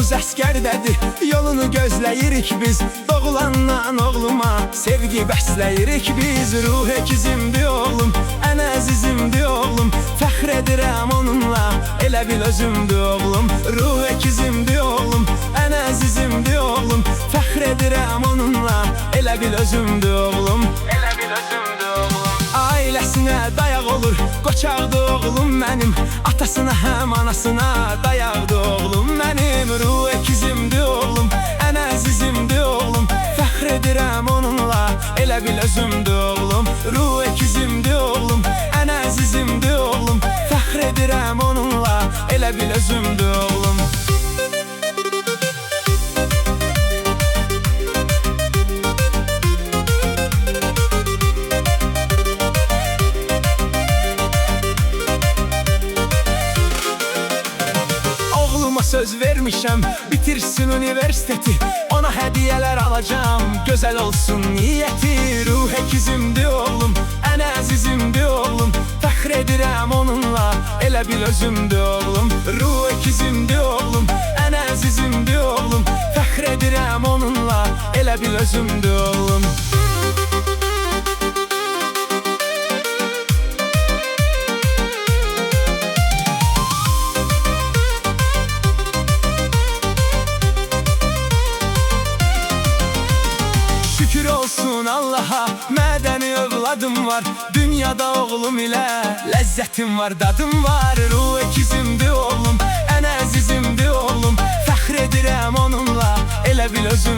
Ruhumuz əskərdədir, yolunu gözləyirik biz. Doğulandan oğluma sevgi bəsləyirik biz. Ruh əkizimdir oğlum, ən əzizimdir oğlum. Fəxr edirəm onunla, elə bil özümdür oğlum. Ruh əkizimdir oğlum, ən əzizimdir oğlum. Fəxr edirəm onunla, elə bil özümdür oğlum. Elə bil özümdür oğlum. Ailəsinə dayaq olur, qoçaqdır oğlum mənim. Atasına həm anasına dayaqdır oğlum mənim. Ruh əkizimdir oğlum, ən əzizimdir oğlum. Fəxr edirəm onunla, elə bil özümdür oğlum. Ruh əkizimdir oğlum, ən əzizimdir oğlum. Fəxr edirəm onunla, elə bil özümdür oğlum. Söz vermişəm, bitirsin universiteti. Ona hədiyələr alacağım, gözəl olsun niyyəti. Ruh əkizimdir oğlum, ən əzizimdir oğlum. Fəxr edirəm onunla, elə bil özümdür oğlum. Ruh əkizimdir oğlum, ən əzizimdir oğlum. Fəxr edirəm onunla, elə bil özümdür oğlum. Şükür olsun Allah'a, mədəni övladım var. Dünyada oğlum ilə ləzzətim var, dadım var. Ruh əkizimdir oğlum, ən əzizimdir oğlum. Fəxr edirəm onunla, elə bil özüm